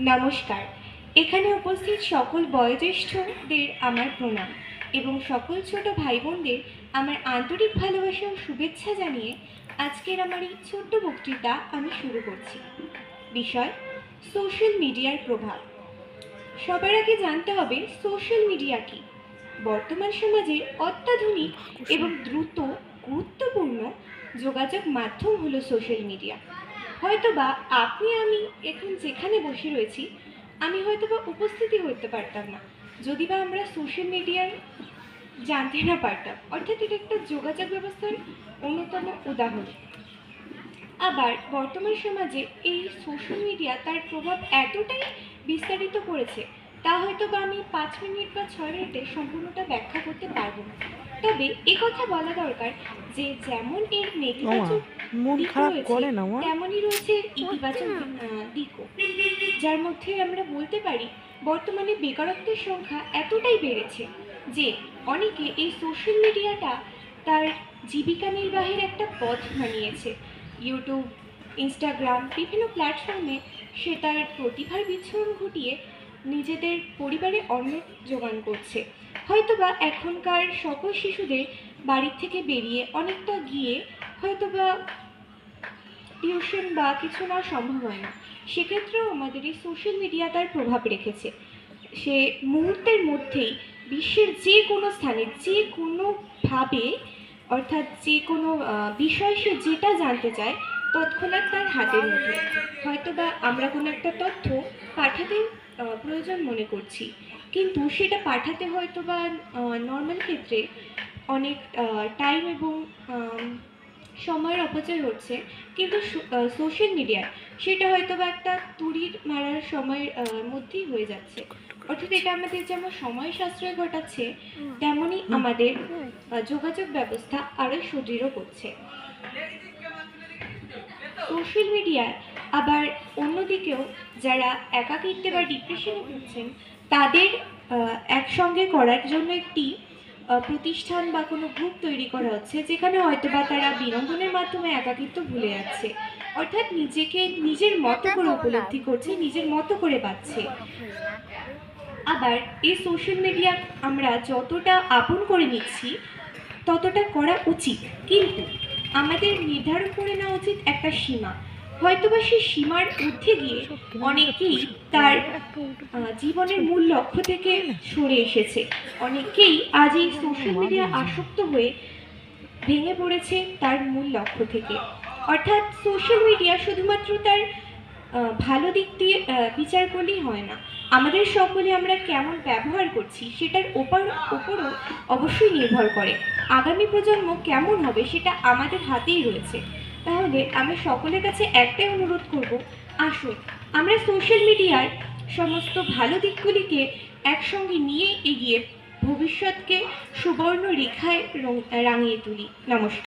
নমস্কার। এখানে উপস্থিত সকল বয়োজ্যেষ্ঠদের আমার প্রণাম এবং সকল ছোট ভাই বোনদের আমার আন্তরিক ভালোবাসা ও শুভেচ্ছা জানিয়ে আজকের আমার এই ছোট্ট বক্তৃতা আমি শুরু করছি। বিষয় সোশ্যাল মিডিয়ার প্রভাব। সবার আগে জানতে হবে সোশ্যাল মিডিয়া কি। বর্তমান সমাজের অত্যাধুনিক এবং দ্রুত গুরুত্বপূর্ণ যোগাযোগ মাধ্যম হলো সোশ্যাল মিডিয়া। হয়তোবা আপনি আমি এখন যেখানে বসে রয়েছি আমি হয়তোবা উপস্থিতই হতে পারতাম না যদি বা আমরা সোশ্যাল মিডিয়ার জানতে না পারতাম। অর্থাৎ এটা একটা যোগাযোগ ব্যবস্থার অন্যতম উদাহরণ। আবার বর্তমান সমাজে এই সোশ্যাল মিডিয়া তার প্রভাব এতটাই বিস্তারিত করেছে তা হয়তো বা আমি 5 মিনিট বা 6 মিনিটে সম্পূর্ণটা ব্যাখ্যা করতে পারবো না। তবে কথা বলা দরকার যে যেমন এর নেতিবাচক দিক রয়েছে তেমনই রয়েছে ইতিবাচক দিকও, যার মধ্যে আমরা বলতে পারি বর্তমানে বেকারত্বের সংখ্যা এতটাই বেড়েছে যে অনেকে এই সোশ্যাল মিডিয়াটা তার জীবিকা নির্বাহের একটা পথ বানিয়েছে। ইউটিউব, ইনস্টাগ্রাম বিভিন্ন প্ল্যাটফর্মে সে তার প্রতিভার বিচ্ছুরণ ঘটিয়ে নিজেদের পরিবারে অন্ন জোগান করছে। হয়তোবা এখনকার সকল শিশুদের বাড়ির থেকে বেরিয়ে অনেকটা গিয়ে হয়তোবা টিউশন বা কিছু নেওয়া সম্ভব হয় না। সেক্ষেত্রেও আমাদের এই সোশ্যাল মিডিয়া তার প্রভাব রেখেছে। সে মুহূর্তের মধ্যেই বিশ্বের যে কোনো স্থানে যে কোনোভাবে অর্থাৎ যে কোনো বিষয় সে যেটা জানতে চায় তৎক্ষণাৎ তার হাতের মুঠোয়। হয়তোবা আমরা কোনো একটা তথ্য পাঠাতে প্রয়োজন মনে করছি, কিন্তু সেটা পাঠাতে হয়তোবা নর্মাল ক্ষেত্রে অনেক টাইম এবং সময়ের অপচয় হচ্ছে, কিন্তু সোশ্যাল মিডিয়ায় সেটা হয়তোবা একটা তুড়ির মারার সময়ের মধ্যেই হয়ে যাচ্ছে। অর্থাৎ এটা আমাদের যেমন সময় সাশ্রয় ঘটাচ্ছে তেমনই আমাদের যোগাযোগ ব্যবস্থা আরও সুদৃঢ় করছে। সোশ্যাল মিডিয়ায় আবার অন্যদিকেও যারা একাকিত্বে বা ডিপ্রেশনে ভুগছেন তাদের একসঙ্গে করার জন্য একটি প্রতিষ্ঠান বা কোনো গ্রুপ তৈরি করা হচ্ছে, যেখানে হয়তোবা তারা বিনোদনের মাধ্যমে একাকিত্ব ভুলে যাচ্ছে। অর্থাৎ নিজেকে নিজের মতো করে উপলব্ধি করছে, নিজের মতো করে বাঁচছে। আবার এই সোশ্যাল মিডিয়া আমরা যতটা আপন করে নিচ্ছি ততটা করা উচিত, কিন্তু আমাদের নির্ধারণ করে নেওয়া উচিত একটা সীমা। হয়তোবা সেই সীমার ঊর্ধ্বে গিয়ে অনেকেই তার জীবনের মূল লক্ষ্য থেকে সরে এসেছে। অনেকেই আজ এই সোশ্যাল মিডিয়া আসক্ত হয়ে ভেঙে পড়েছে তার মূল লক্ষ্য থেকে। অর্থাৎ সোশ্যাল মিডিয়া শুধুমাত্র তার ভালো দিক দিয়ে বিচার করলেই হয় না, আমাদের সকলে আমরা কেমন ব্যবহার করছি সেটার উপরও অবশ্যই নির্ভর করে। আগামী প্রজন্ম কেমন হবে সেটা আমাদের হাতেই রয়েছে। তাহলে আমি সকলের কাছে একটাই অনুরোধ করব, আসুন আমরা সোশ্যাল মিডিয়ার সমস্ত ভালো দিকগুলিকে একসঙ্গে নিয়ে এগিয়ে ভবিষ্যৎকে সুবর্ণ রেখায় রাঙিয়ে তুলি। নমস্কার।